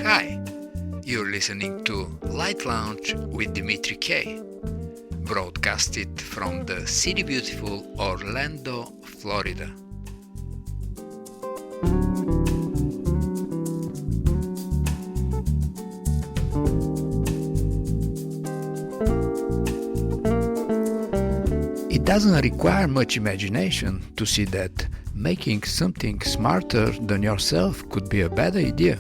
Hi, you're listening to Light Lounge with Dimitri K, broadcasted from the city beautiful Orlando, Florida. It doesn't require much imagination to see that making something smarter than yourself could be a bad idea.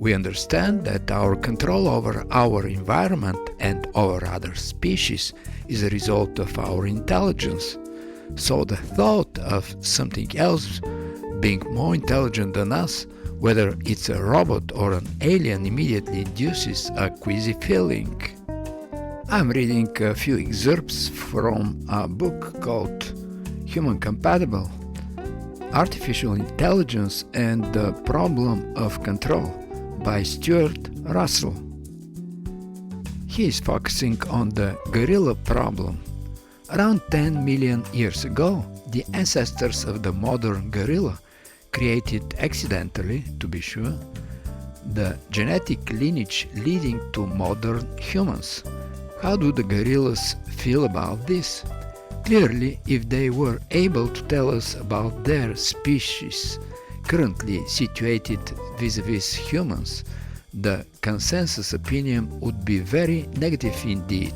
We understand that our control over our environment and over other species is a result of our intelligence. So the thought of something else being more intelligent than us, whether it's a robot or an alien, immediately induces a queasy feeling. I'm reading a few excerpts from a book called Human Compatible: Artificial Intelligence and the Problem of Control by Stuart Russell. He is focusing on the gorilla problem. Around 10 million years ago, the ancestors of the modern gorilla created accidentally, to be sure, the genetic lineage leading to modern humans. How do the gorillas feel about this? Clearly, if they were able to tell us about their species currently situated vis-a-vis humans, the consensus opinion would be very negative indeed.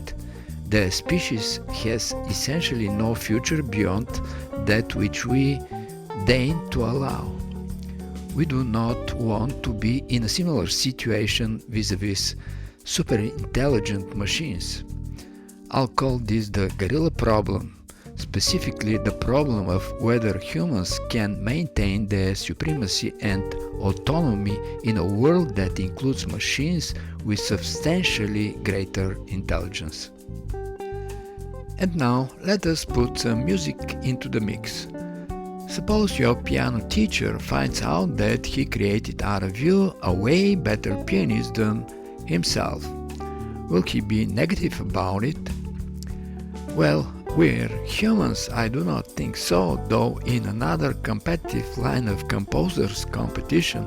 The species has essentially no future beyond that which we deign to allow. We do not want to be in a similar situation vis-a-vis super intelligent machines. I'll call this the gorilla problem. Specifically, the problem of whether humans can maintain their supremacy and autonomy in a world that includes machines with substantially greater intelligence. And now, let us put some music into the mix. Suppose your piano teacher finds out that he created out of you a way better pianist than himself. Will he be negative about it? Well, we're humans, I do not think so, though in another competitive line of composers competition,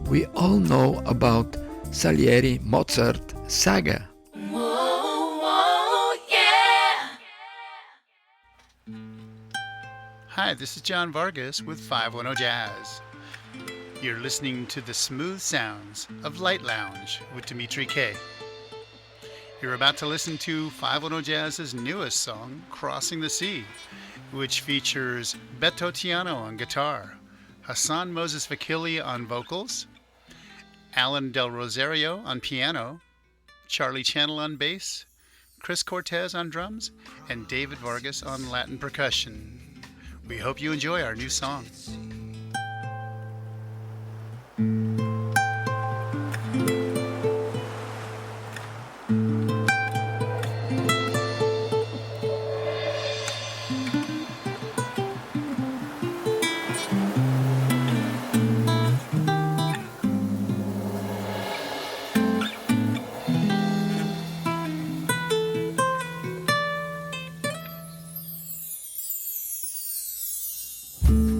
we all know about Salieri-Mozart saga. Whoa, whoa, yeah. Hi, this is John Vargas with 510 Jazz. You're listening to the smooth sounds of Light Lounge with Dimitri K. You're about to listen to 510 Jazz's newest song, Crossing the Sea, which features Beto Tiano on guitar, Hassan Moses Vakili on vocals, Alan Del Rosario on piano, Charlie Channel on bass, Chris Cortez on drums, and David Vargas on Latin percussion. We hope you enjoy our new song.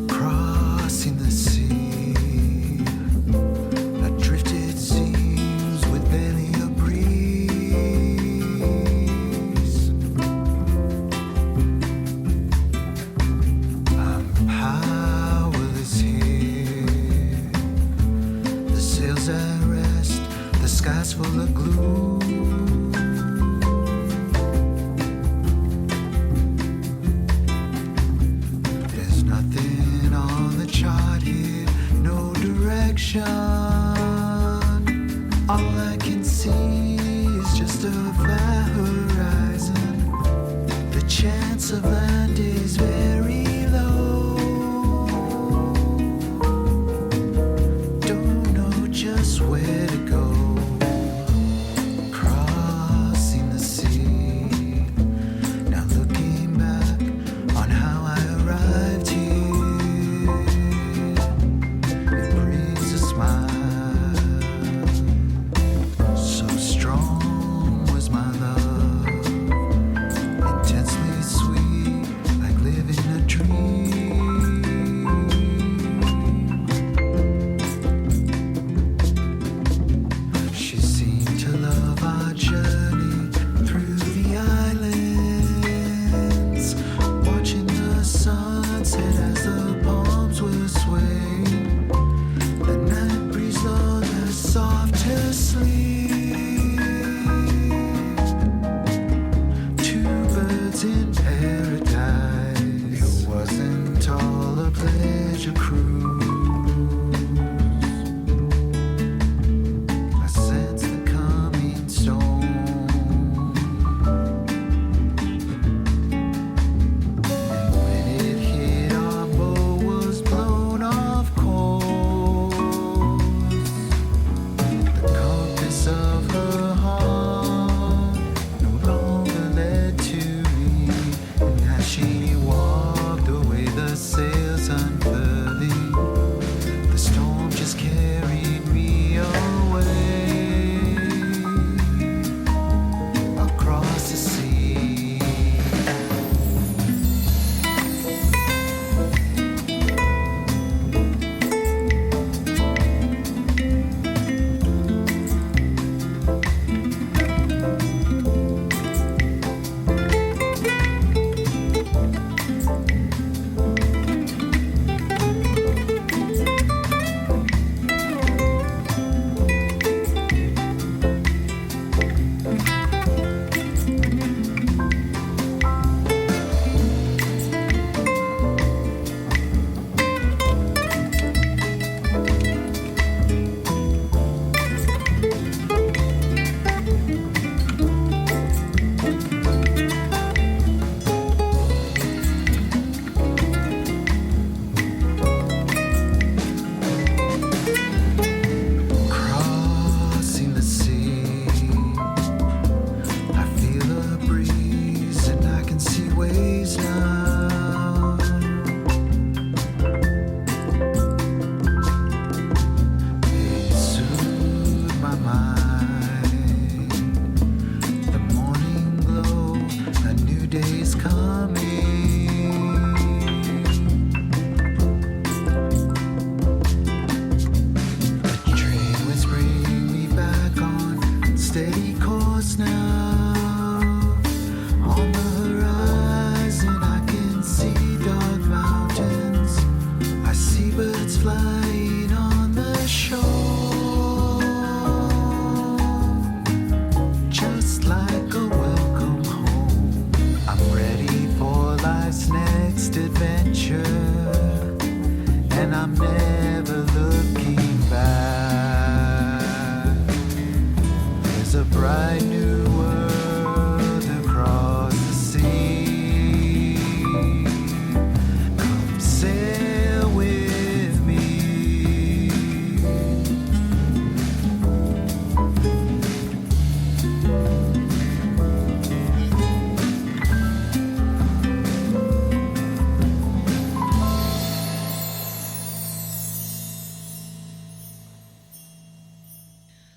Crossing the sea, adrift it seems with barely a breeze. I'm powerless here. The sails at rest, the sky's full of gloom. There's nothing on the chart here, no direction. All I can see is just a flat horizon. The chance of land is very low. Don't know just where to go. Crossing the sea. Now looking back on how I arrived here, it brings a smile so strong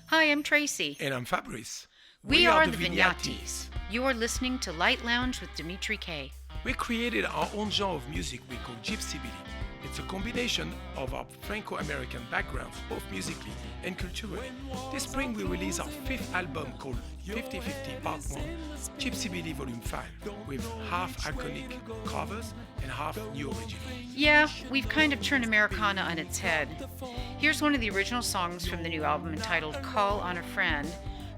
Hi, I'm Tracy. And I'm Fabrice. We are the Vignatis. You are listening to Light Lounge with Dimitri K. We created our own genre of music we call Gypsy Billy. It's a combination of our Franco-American backgrounds, both musically and culturally. This spring we release our fifth album called 50/50 Part 1, Gypsy Billy Volume 5, with half iconic covers and half new original. Yeah, we've kind of turned Americana on its head. Here's one of the original songs from the new album entitled Call on a Friend,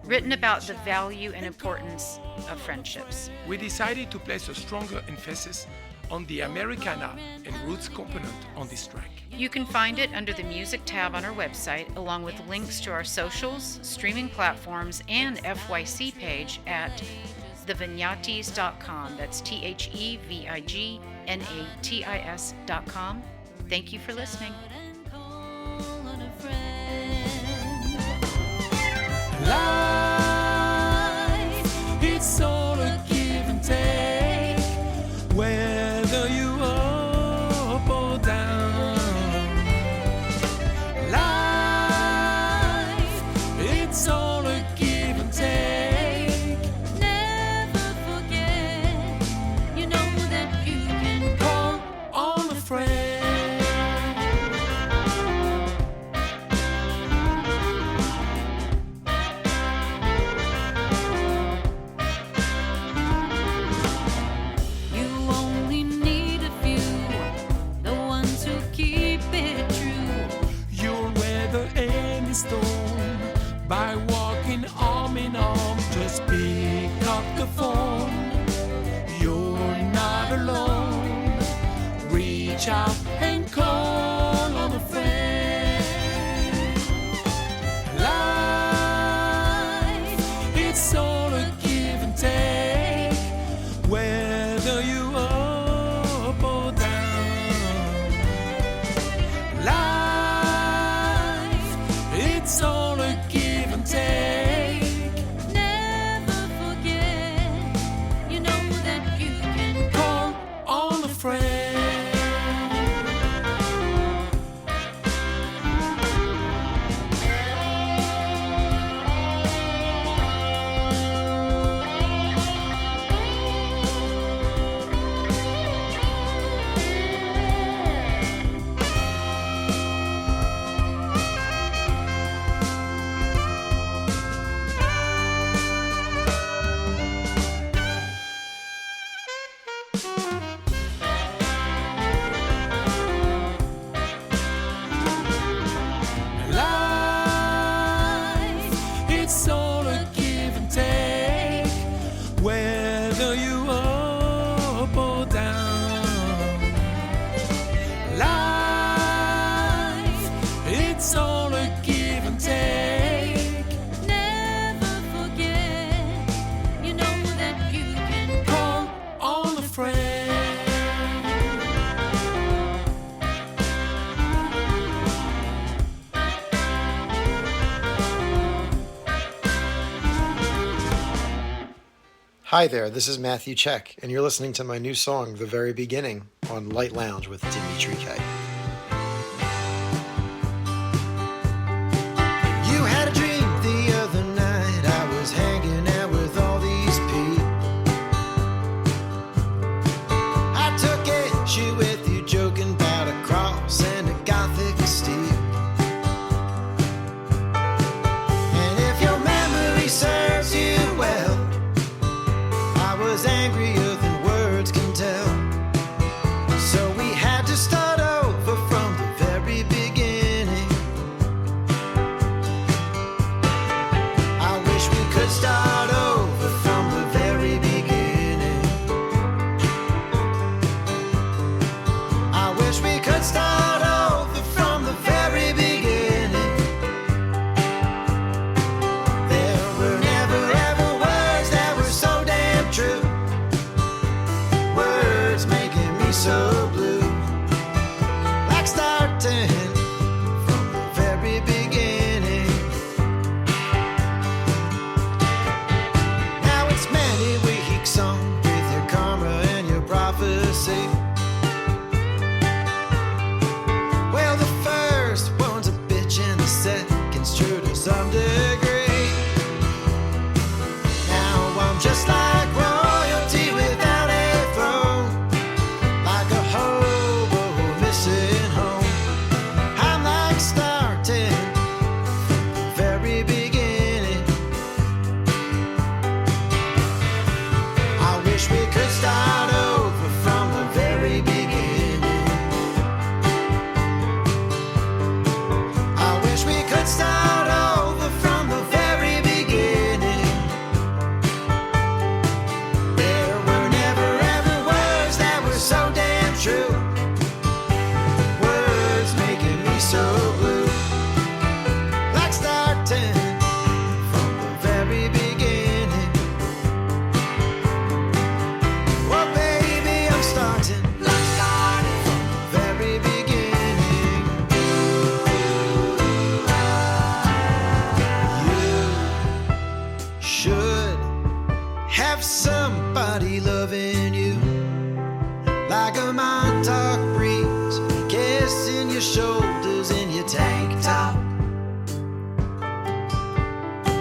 written about the value and importance of friendships. We decided to place a stronger emphasis on the Americana and roots component on this track. You can find it under the music tab on our website, along with links to our socials, streaming platforms, and FYC page at thevignatis.com. That's TheVignatis.com. Thank you for listening. Life, it's all a give and take, whether you up or down. Life, it's all a give and take. Never forget, you know that you can call on a friend. Storm by walking arm in arm. Just pick up the phone. You're not alone. Reach out and call on a friend. Life, it's all a give and take, whether you up or down. Life, it's all a give and take. Never forget, you know that you can call on a friend. Hi there, this is Matthew Check, and you're listening to my new song, The Very Beginning, on Light Lounge with Dimitri K. You had a dream the other night, I was hanging out with all these people. I took issue with you joking about a cross and a Gothic steel. And if your memory serves you well, I was angrier than words can tell. So we had to start over from the very beginning. I wish we could start over from the very beginning. I wish we could start over from the very beginning. There were never ever words that were so damn true. Words making me so blue. Like starting from the very beginning. Now it's many weeks on with your karma and your prophecy. Well, the first one's a bitch and the second's true to some degree.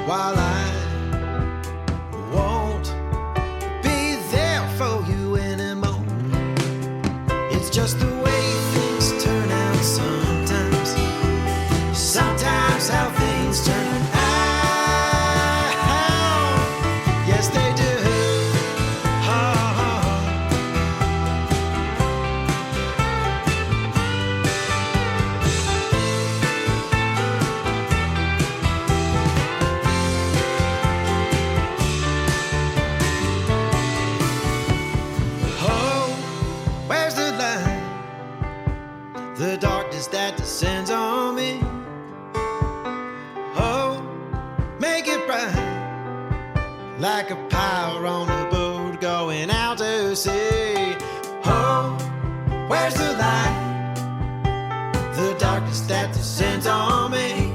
while I won't be there for you anymore. It's just the way things turn out sometimes. Sometimes how things turn out. Yes, they do. The darkness that descends on me. Oh, make it bright, like a power on a boat going out to sea. Oh, where's the light? The darkness that descends on me.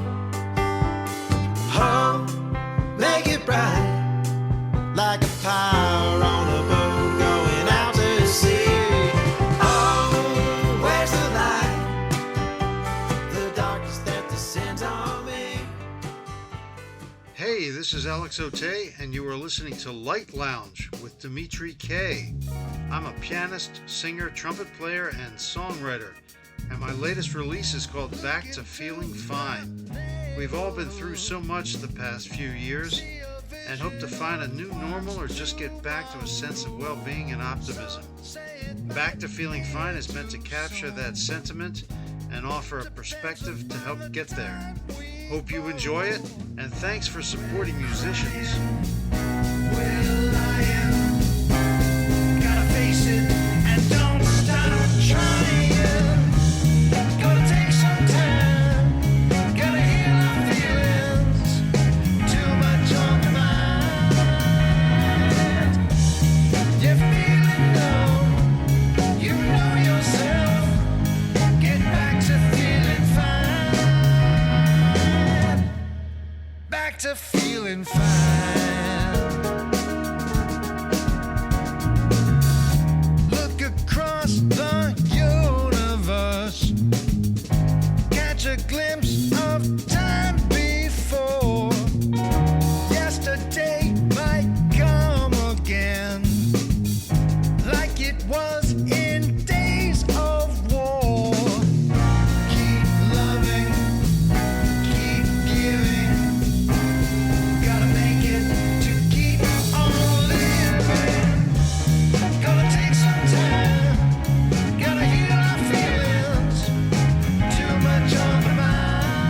Oh, make it bright, like a power on a boat going out to sea. Hey, this is Alex Otey, and you are listening to Light Lounge with Dimitri K. I'm a pianist, singer, trumpet player, and songwriter, and my latest release is called Back to Feeling Fine. We've all been through so much the past few years, and hope to find a new normal or just get back to a sense of well-being and optimism. Back to Feeling Fine is meant to capture that sentiment and offer a perspective to help get there. Hope you enjoy it, and thanks for supporting musicians. Well, I am gotta face it and don't stop trying. Gonna take some time, gotta heal our feelings. Too much on the mind. You're feeling low, you know yourself. Get back to feeling fine. Back to feeling fine. Look across the universe, catch a glimpse of time before. Yesterday might come again, like it was in days of war. Keep loving, keep giving. Gotta make it to keep on living. Gonna take some time, gotta heal our feelings. Too much on the mind.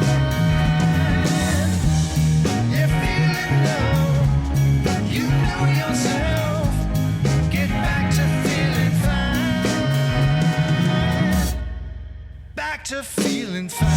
You're feeling low, you know yourself. Get back to feeling fine. Back to feeling fine.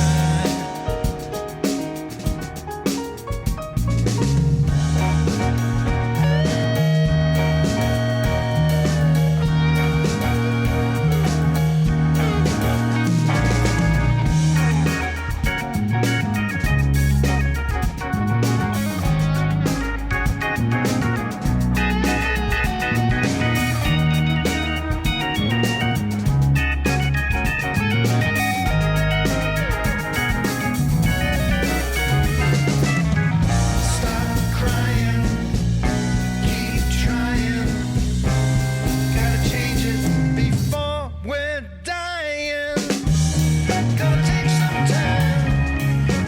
Stop crying, keep trying. Gotta change it before we're dying. Gonna take some time,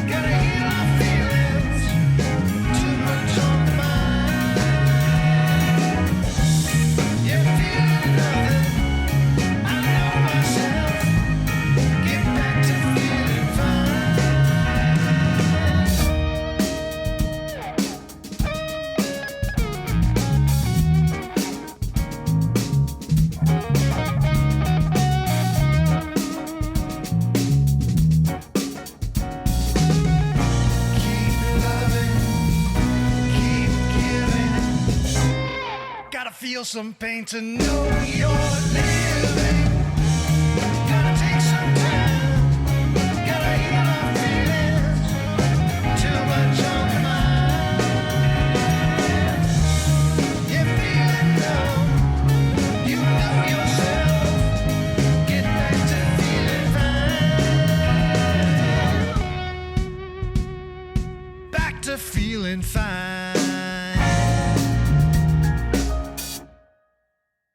gotta heal our feelings. Too much on the mind. You're feeling nothing, I know myself. Get back to feeling fine. Keep loving, keep giving. Gotta feel some pain to know you're living. Gotta take some time, gotta heal our feelings. Too much on the mind. You're feeling low, you know yourself. Get back to feeling fine. Back to to feeling fine.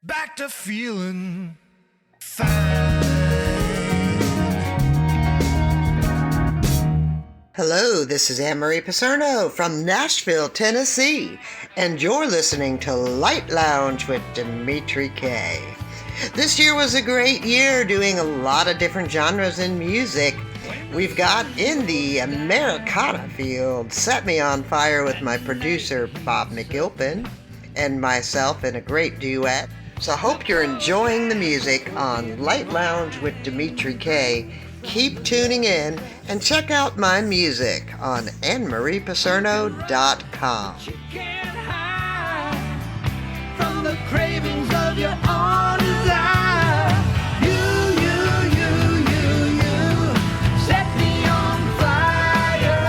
Back to feeling fine. Hello, this is Annemarie Picerno from Nashville, Tennessee, and you're listening to Light Lounge with Dimitri K. This year was a great year doing a lot of different genres in music. We've got in the Americana field, Set Me on Fire with my producer Bob McGilpin and myself in a great duet. So I hope you're enjoying the music on Light Lounge with Dimitri K. Keep tuning in and check out my music on AnnemariePicerno.com. You can't hide from the cravings of your own desire. You set me on fire.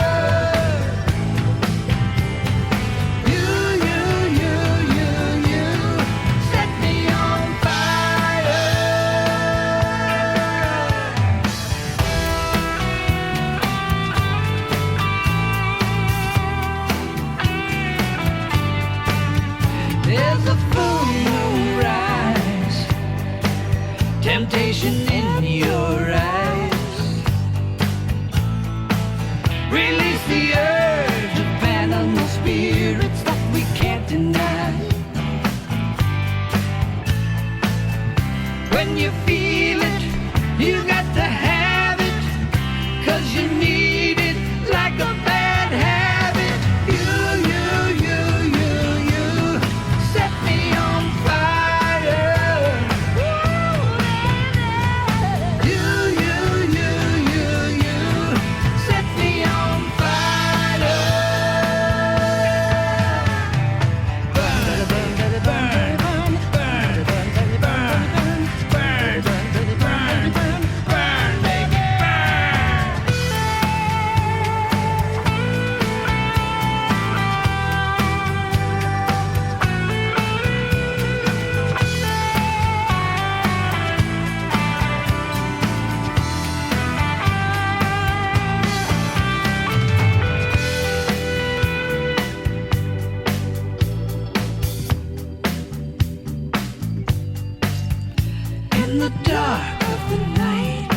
You set me on fire. There's a full moon rise, temptation in your eyes. Release the urge of animal spirits that we can't deny. When you feel it, you got to have it, 'cause you need it like a bad habit. You set me on fire. You set me on fire. Burn, burn, burn, burn, burn, burn, burn, burn, burn, burn, baby, burn. In the dark of the night,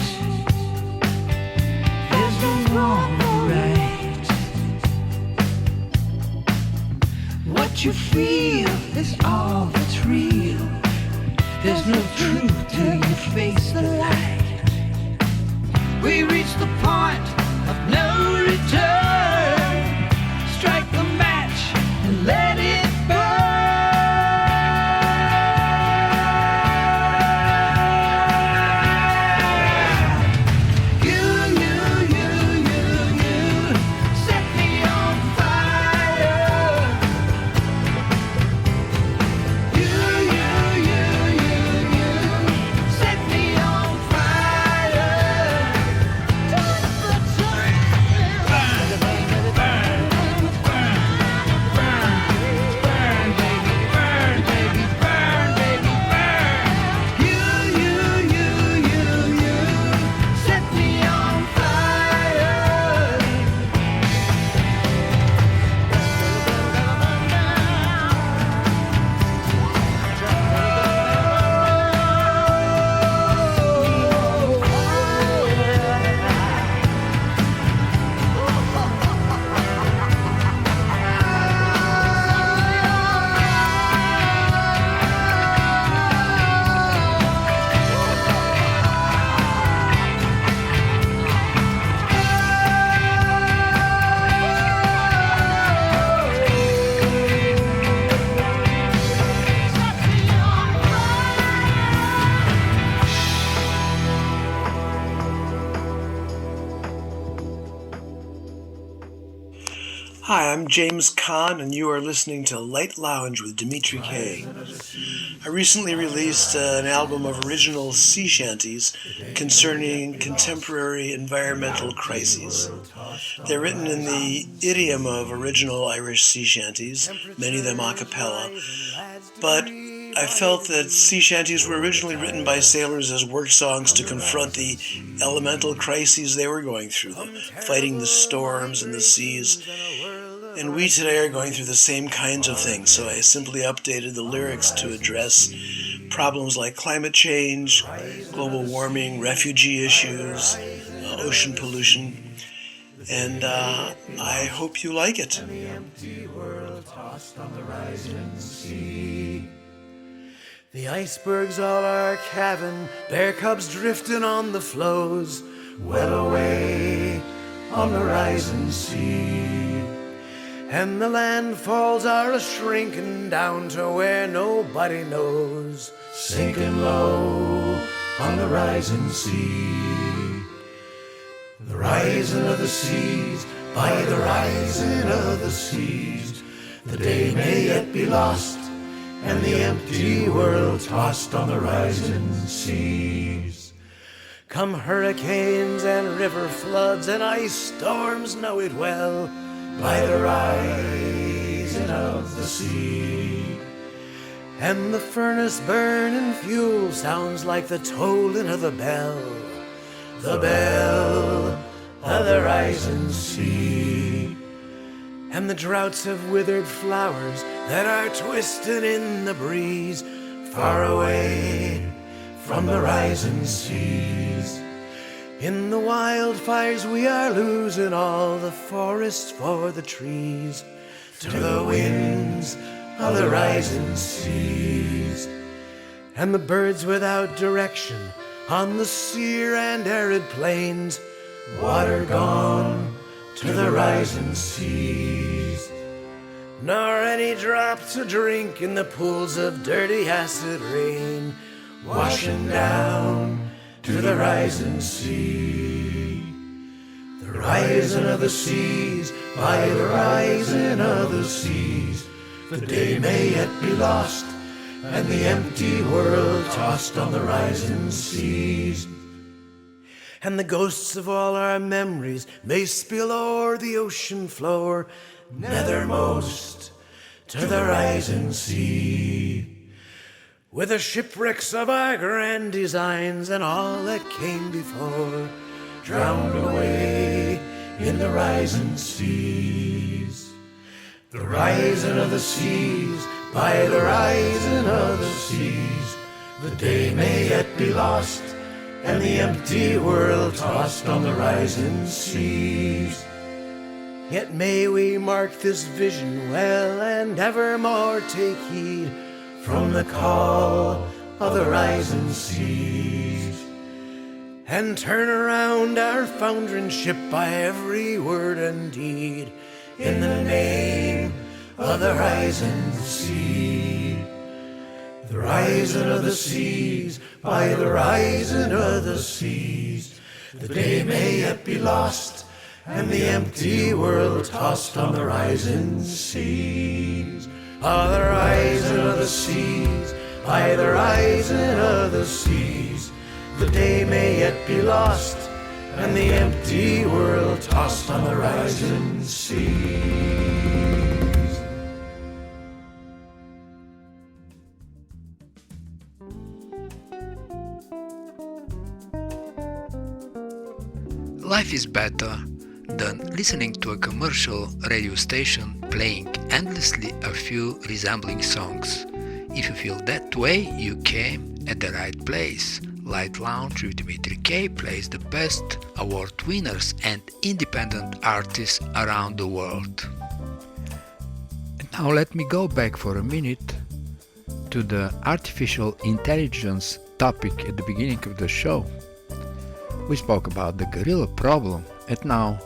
there's no wrong or right. What you feel is all that's real. There's no truth till you face the light. We reach the point of no return. Strike the match and let it burn. You set me on fire. You set me on fire. Burn, burn, burn, burn, burn, baby, burn, baby, burn, baby, burn. You set me on fire. Hi, I'm James Kahn, and you are listening to Light Lounge with Dimitri K. I recently released an album of original sea shanties concerning contemporary environmental crises. They're written in the idiom of original Irish sea shanties, many of them a cappella, but I felt that sea shanties were originally written by sailors as work songs to confront the elemental crises they were going through, fighting the storms and the seas. And we today are going through the same kinds of things, so I simply updated the lyrics to address problems like climate change, global warming, refugee issues, ocean pollution, and I hope you like it. The icebergs all are calving, bear cubs drifting on the floes, well away on the rising sea. And the landfalls are a-shrinking down to where nobody knows, sinking low on the rising sea. The rising of the seas, by the rising of the seas, the day may yet be lost, and the empty world tossed on the rising seas. Come hurricanes and river floods and ice storms, know it well, by the rising of the sea. And the furnace burning fuel sounds like the tolling of the bell of the rising sea. And the droughts have withered flowers that are twisted in the breeze, far away from the rising seas. In the wildfires we are losing all the forests for the trees, to the winds of the rising seas. And the birds without direction on the sere and arid plains, water gone to the rising seas. Nor any drop to drink in the pools of dirty acid rain, washing down to the rising sea. The rising of the seas, by the rising of the seas, the day may yet be lost, and the empty world tossed on the rising seas. And the ghosts of all our memories may spill o'er the ocean floor, nethermost to the rising sea. With the shipwrecks of our grand designs and all that came before, drowned away in the rising seas. The rising of the seas, by the rising of the seas, the day may yet be lost, and the empty world tossed on the rising seas. Yet may we mark this vision well, and evermore take heed from the call of the rising seas, and turn around our foundering ship by every word and deed, in the name of the rising sea. The rising of the seas, by the rising of the seas, the day may yet be lost, and the empty world tossed on the rising seas. By the rising of the seas, by the rising of the seas, the day may yet be lost, and the empty world tossed on the rising seas. Life is better than listening to a commercial radio station playing endlessly a few resembling songs. If you feel that way, you came at the right place. Light Lounge with Dimitri K plays the best award winners and independent artists around the world. And now let me go back for a minute to the artificial intelligence topic at the beginning of the show. We spoke about the gorilla problem, and now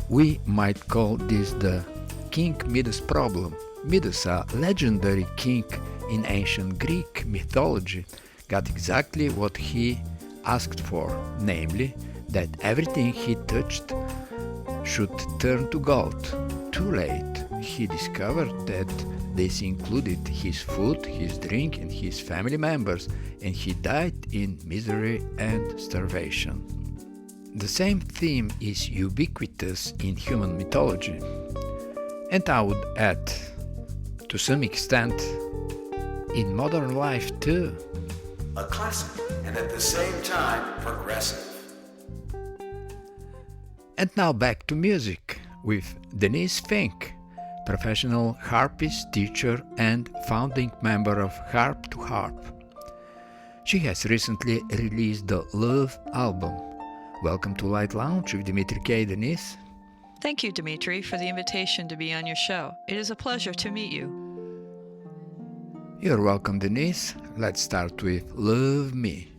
we might call this the King Midas problem. Midas, a legendary king in ancient Greek mythology, got exactly what he asked for, namely that everything he touched should turn to gold. Too late, he discovered that this included his food, his drink, and his family members, and he died in misery and starvation. The same theme is ubiquitous in human mythology, and I would add, to some extent, in modern life too. A classic, and at the same time progressive. And now back to music with Denise Fink, professional harpist, teacher, and founding member of Harp to Harp. She has recently released the Love album. Welcome to Light Lounge with Dimitri K. Denise. Thank you, Dimitri, for the invitation to be on your show. It is a pleasure to meet you. You're welcome, Denise. Let's start with Love Me.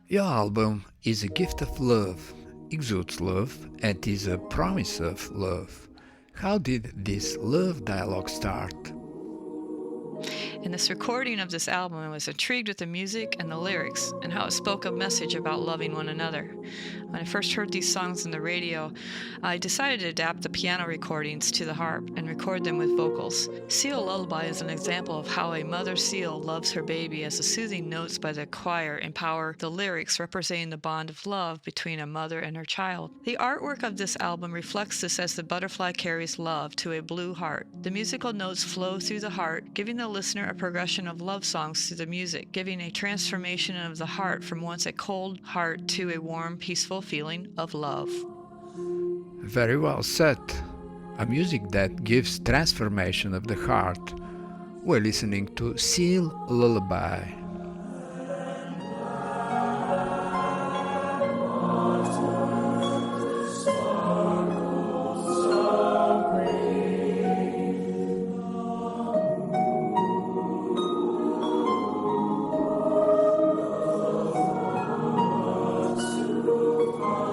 Your album is a gift of love, exudes love, and is a promise of love. How did this love dialogue start? In this recording of this album, I was intrigued with the music and the lyrics and how it spoke a message about loving one another. When I first heard these songs on the radio, I decided to adapt the piano recordings to the harp and record them with vocals. Seal Lullaby is an example of how a mother seal loves her baby, as the soothing notes by the choir empower the lyrics representing the bond of love between a mother and her child. The artwork of this album reflects this as the butterfly carries love to a blue heart. The musical notes flow through the heart, giving the listener a progression of love songs through the music, giving a transformation of the heart from once a cold heart to a warm, peaceful feeling of love. Very well said. A music that gives transformation of the heart. We're listening to Seal Lullaby. Far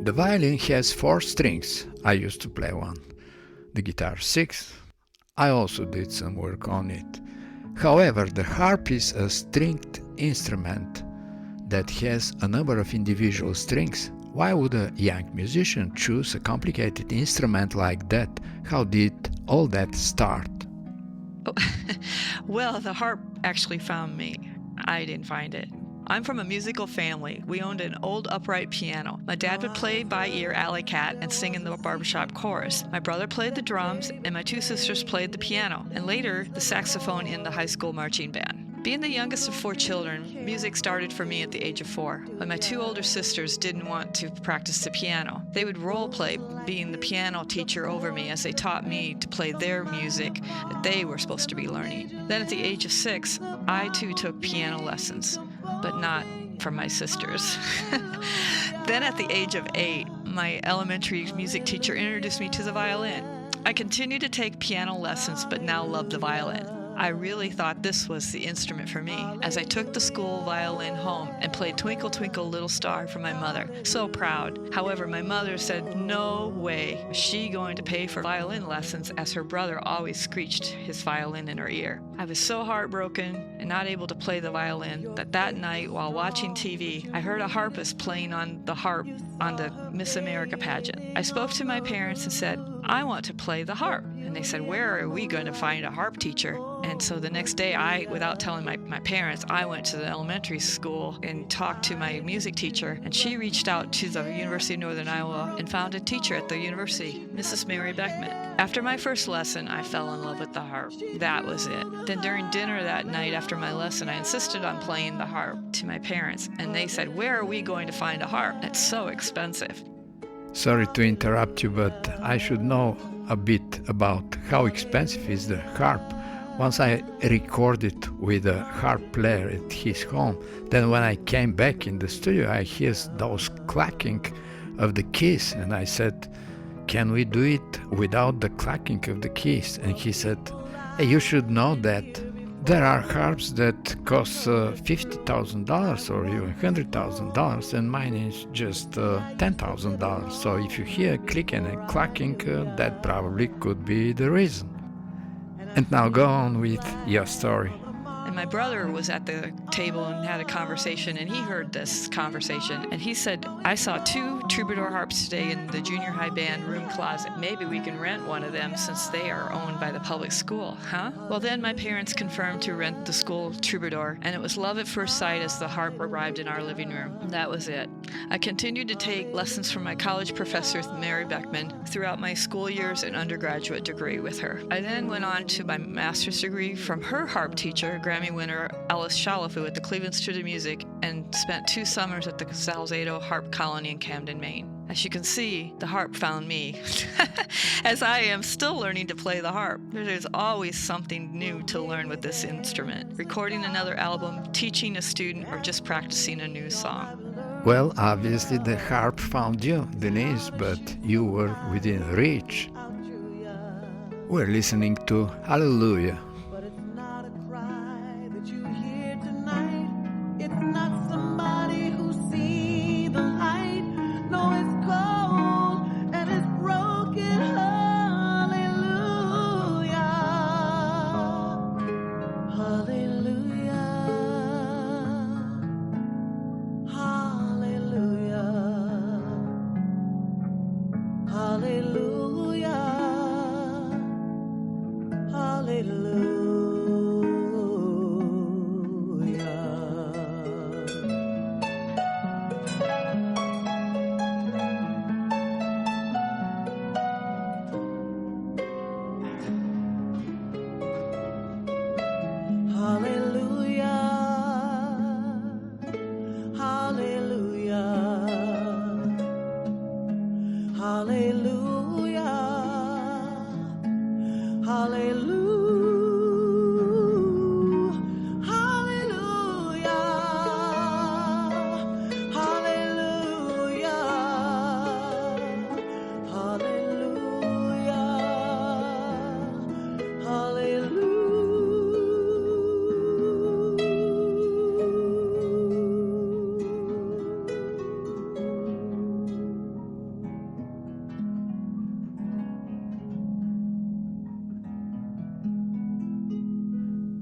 The violin has 4 strings. I used to play one. The guitar 6. I also did some work on it. However, the harp is a stringed instrument that has a number of individual strings. Why would a young musician choose a complicated instrument like that? How did all that start? Oh, well, the harp actually found me. I didn't find it. I'm from a musical family. We owned an old upright piano. My dad would play by ear Alley Cat and sing in the barbershop chorus. My brother played the drums, and my 2 sisters played the piano, and later the saxophone in the high school marching band. Being the youngest of 4 children, music started for me at the age of 4, when my 2 older sisters didn't want to practice the piano. They would role play being the piano teacher over me as they taught me to play their music that they were supposed to be learning. Then at the age of 6, I too took piano lessons, but not from my sisters. Then at the age of 8, my elementary music teacher introduced me to the violin. I continued to take piano lessons, but now love the violin. I really thought this was the instrument for me, as I took the school violin home and played Twinkle Twinkle Little Star for my mother. So proud. However, my mother said no way was she going to pay for violin lessons, as her brother always screeched his violin in her ear. I was so heartbroken and not able to play the violin that night while watching TV, I heard a harpist playing on the harp on the Miss America pageant. I spoke to my parents and said, I want to play the harp. And they said, where are we going to find a harp teacher? And so the next day, without telling my parents, I went to the elementary school and talked to my music teacher. And she reached out to the University of Northern Iowa and found a teacher at the university, Mrs. Mary Beckman. After my first lesson, I fell in love with the harp. That was it. Then during dinner that night after my lesson, I insisted on playing the harp to my parents. And they said, where are we going to find a harp? That's so expensive. Sorry to interrupt you, but I should know a bit about how expensive is the harp. Once I recorded with a harp player at his home, then when I came back in the studio, I heard those clacking of the keys, and I said, can we do it without the clacking of the keys? And he said, hey, you should know that there are harps that cost $50,000 or even $100,000, and mine is just $10,000. So if you hear clicking and clacking, that probably could be the reason. And now go on with your story. And my brother was at the table and had a conversation, and he heard this conversation, and he said, I saw 2 troubadour harps today in the junior high band room closet. Maybe we can rent one of them since they are owned by the public school, huh? Well, then my parents confirmed to rent the school troubadour, and it was love at first sight as the harp arrived in our living room. That was it. I continued to take lessons from my college professor, Mary Beckman, throughout my school years and undergraduate degree with her. I then went on to my master's degree from her harp teacher, Grammy winner Alice Shalafu at the Cleveland Institute of Music, and spent 2 summers at the Salcedo Harp Colony in Camden, Maine. As you can see, the harp found me, as I am still learning to play the harp. There's always something new to learn with this instrument. Recording another album, teaching a student, or just practicing a new song. Well, obviously the harp found you, Denise, but you were within reach. We're listening to Hallelujah.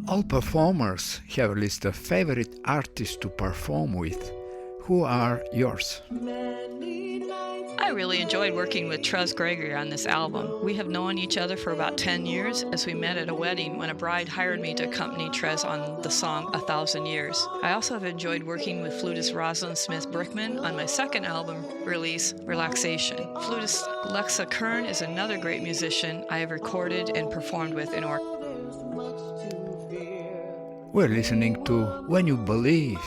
All performers have a list of favorite artists to perform with. Who are yours? I really enjoyed working with Trez Gregory on this album. We have known each other for about 10 years as we met at a wedding when a bride hired me to accompany Trez on the song 1,000 Years. I also have enjoyed working with flutist Rosalind Smith Brickman on my second album release, Relaxation. Flutist Lexa Kern is another great musician I have recorded and performed with in orchestra. We're listening to When You Believe.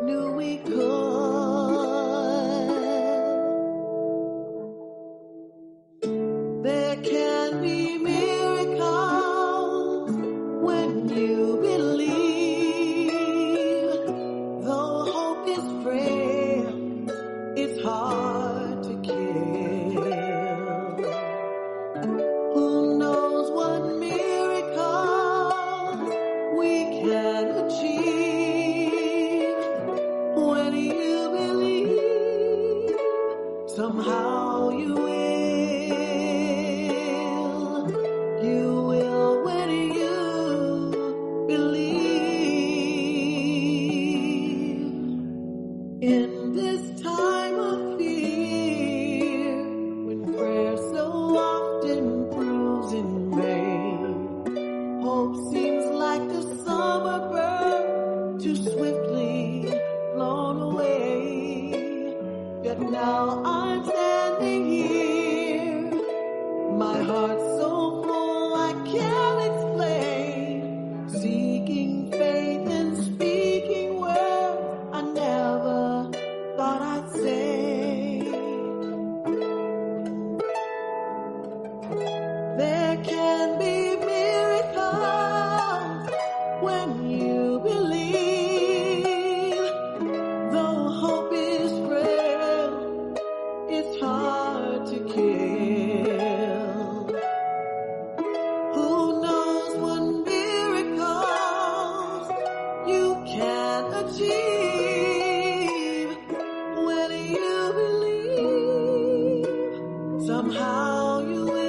Knew we could. There can be miracles when you believe. Though hope is frail, it's hard to kill. Who knows what miracles we can achieve when you believe. Somehow you will. You will when you believe. In this time of fear, when prayer so often proves in vain, hope seems like a summer bird too swiftly blown away. Yet now I'm standing here, my heart so full I can't explain, seeking faith and speaking words I never thought I'd say. There can be miracles when you believe. Though hope is frail, it's hard to kill. Who knows what miracles you can achieve when you believe. Somehow you will.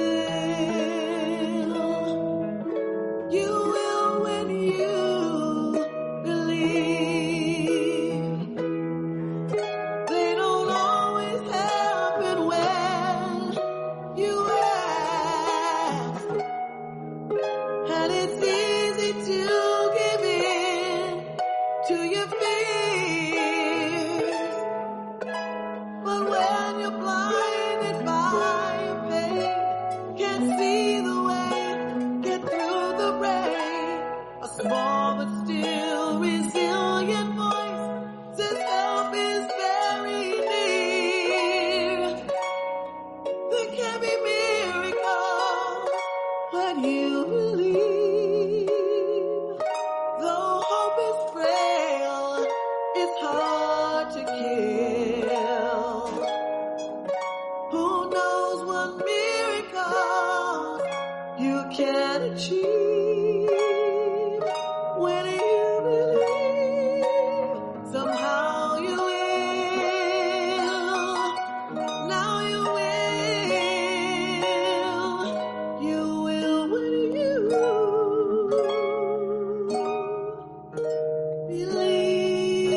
You will when you believe. They don't always happen when you ask, and it's easy to give in to your fears. But when you're blinded by your pain, can't see the way, get through the rain, a small but still resilient voice says help is very near. There can be miracles when you believe. Though hope is frail, it's hard to kill. Who knows what miracles you can achieve when you believe. Somehow you will. Now you will. You will when you believe.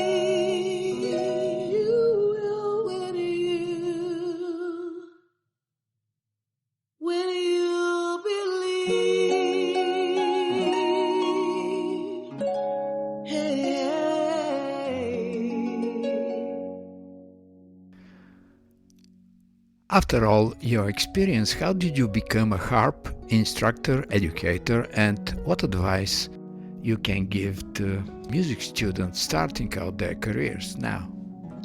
You will when you believe. Hey. After all your experience, how did you become a harp instructor, educator, and what advice you can give to music students starting out their careers now?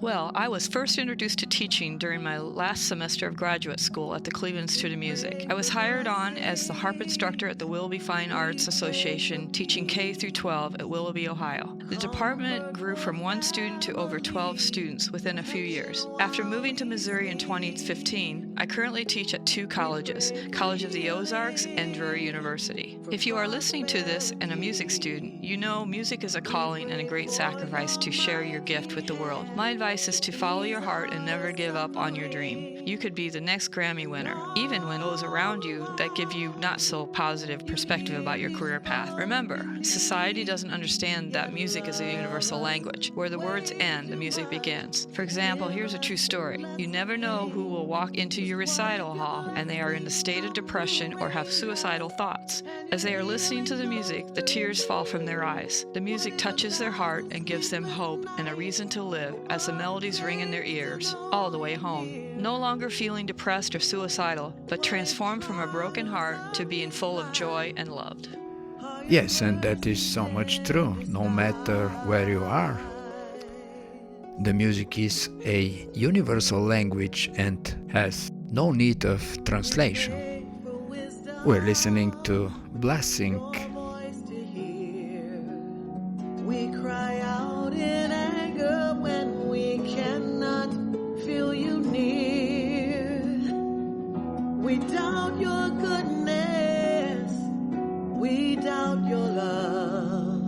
Well, I was first introduced to teaching during my last semester of graduate school at the Cleveland Institute of Music. I was hired on as the harp instructor at the Willoughby Fine Arts Association, teaching K through 12 at Willoughby, Ohio. The department grew from 1 student to over 12 students within a few years. After moving to Missouri in 2015, I currently teach at 2 colleges, College of the Ozarks and Drury University. If you are listening to this and a music student, you know music is a calling and a great sacrifice to share your gift with the world. My advice advice is to follow your heart and never give up on your dream. You could be the next Grammy winner, even when those around you that give you not so positive perspective about your career path. Remember, society doesn't understand that music is a universal language. Where the words end, the music begins. For example, here's a true story. You never know who will walk into your recital hall and they are in a state of depression or have suicidal thoughts. As they are listening to the music, the tears fall from their eyes. The music touches their heart and gives them hope and a reason to live as the melodies ring in their ears all the way home. No longer feeling depressed or suicidal, but transformed from a broken heart to being full of joy and loved. Yes, and that is so much true, no matter where you are. The music is a universal language and has no need of translation. We're listening to Blessing. We cry out in anger when we cannot feel you near. We doubt your goodness, we doubt your love,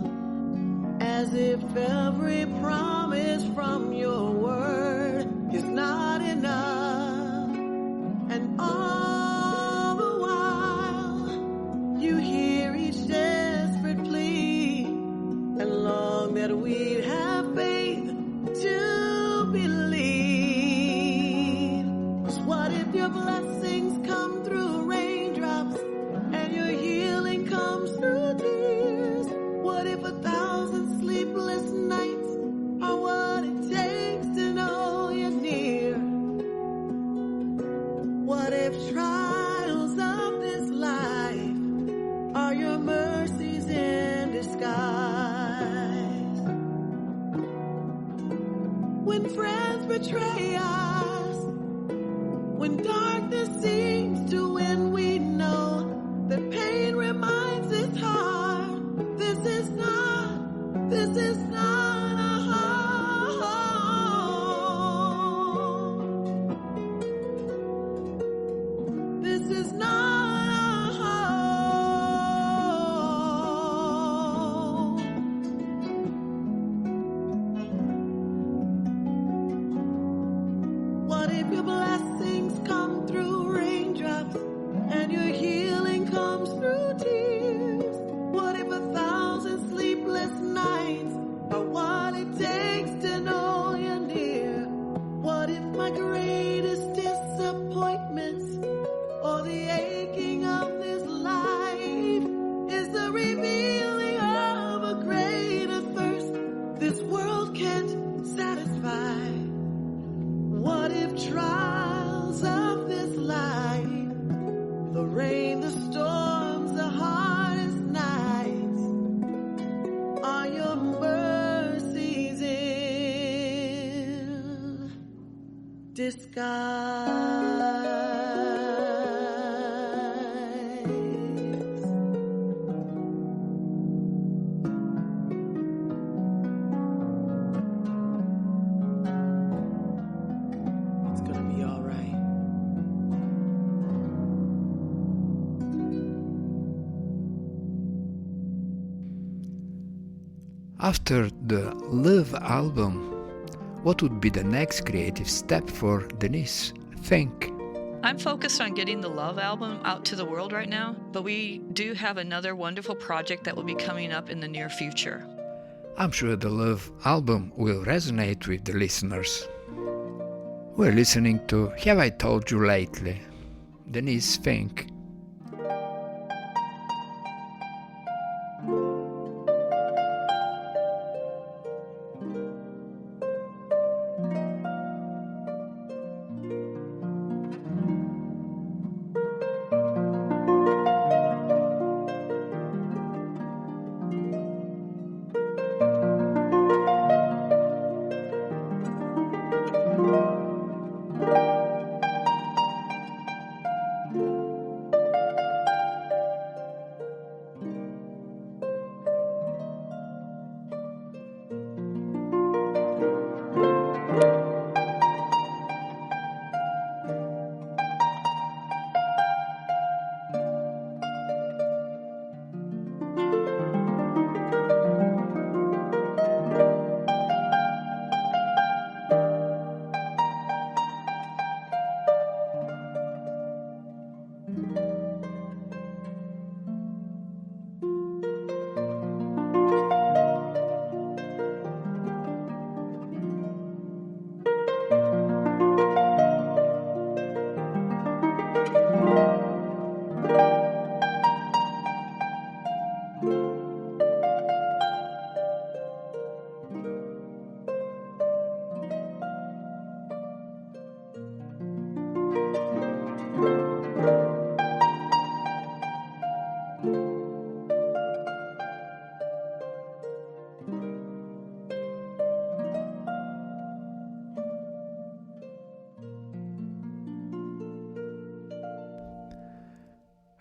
as if every promise from your word is not enough. And all the while, you hear each desperate plea and long that we'd have faith to believe. 'Cause what if your blessings come through raindrops and your healing comes through tears? What if 1,000 sleepless nights are what it takes to know you're near? What if trials of this life are your mercies in disguise? When friends betray us, when darkness seems to win, we know that pain reminds this heart, this is not a home. This is not a home. What if your blessings come through raindrops and your healing comes through tears? What if 1,000 sleepless nights are what it takes to know you're near? What if my greatest disappointments or the aching of this life is the revealing of a greater thirst this world can't satisfy? What if trials of this life, the rain, the storms, the hardest nights, are your mercies in disguise? It's gonna be all right. After the Love album, what would be the next creative step for Denise? Fink. I'm focused on getting the Love album out to the world right now, but we do have another wonderful project that will be coming up in the near future. I'm sure the Love album will resonate with the listeners. We're listening to Have I Told You Lately? Denise Fink.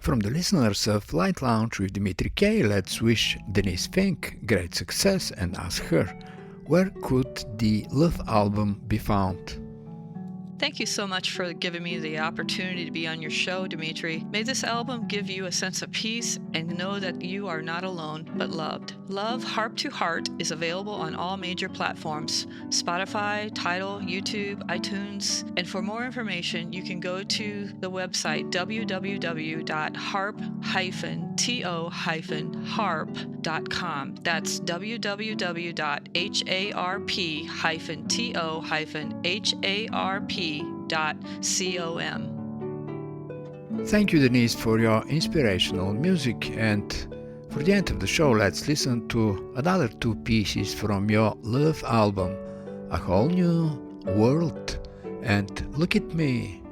From the listeners of Light Lounge with Dimitri K, let's wish Denise Fink great success and ask her, where could the Love album be found? Thank you so much for giving me the opportunity to be on your show, Dimitri. May this album give you a sense of peace and know that you are not alone, but loved. Love Harp to Heart is available on all major platforms, Spotify, Tidal, YouTube, iTunes. And for more information, you can go to the website www.harp-to-harp.com. That's www.harp-to-harp.com. Thank you, Denise, for your inspirational music. And for the end of the show, let's listen to another two pieces from your Love album, A Whole New World and Look at Me.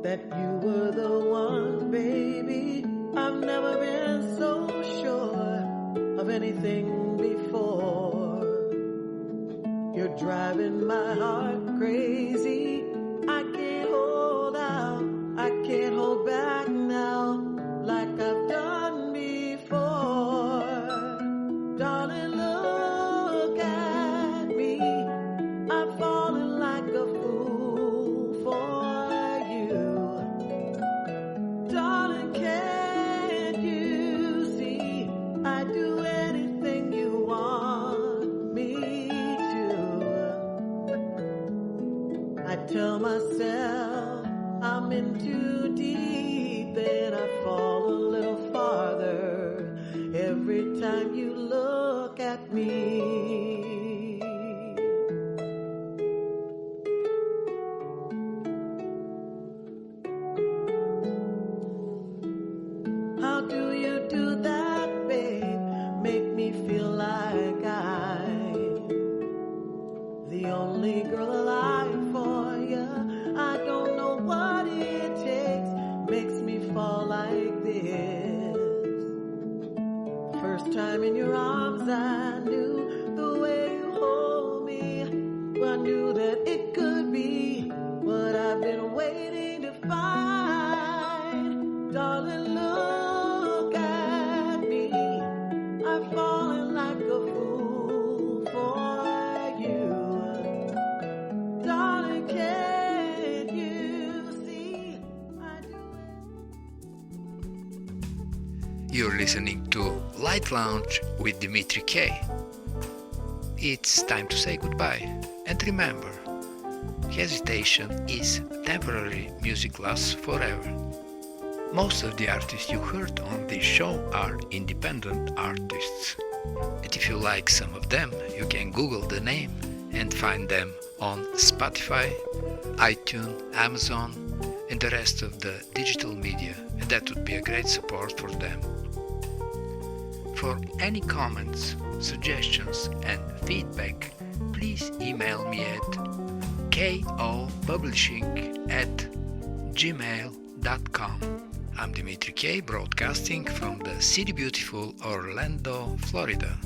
That you were the one, baby. I've never been so sure of anything before. You're driving my heart crazy. I can't hold out, I can't hold back now, like I've done before. Darling, look at me. I'm falling like a fool for tell myself I'm in too deep, then I fall a little farther every time you look at me. How do you do that, babe? Make me feel like I'm the only girl alive for you. I don't know what it takes, makes me fall like this. First time in your arms I knew the way you hold me. I knew that it could be what I've been waiting to find. Darling, look at me. I've fallen like a fool for you. Darling, can't you see I do it? You're listening to Light Lounge with Dimitri K. It's time to say goodbye. And remember, hesitation is temporary, music lasts forever. Most of the artists you heard on this show are independent artists. And if you like some of them, you can Google the name and find them on Spotify, iTunes, Amazon, and the rest of the digital media, and that would be a great support for them. For any comments, suggestions, and feedback, please email me at kopublishing@gmail.com. I'm Dimitri K, broadcasting from the city beautiful Orlando, Florida.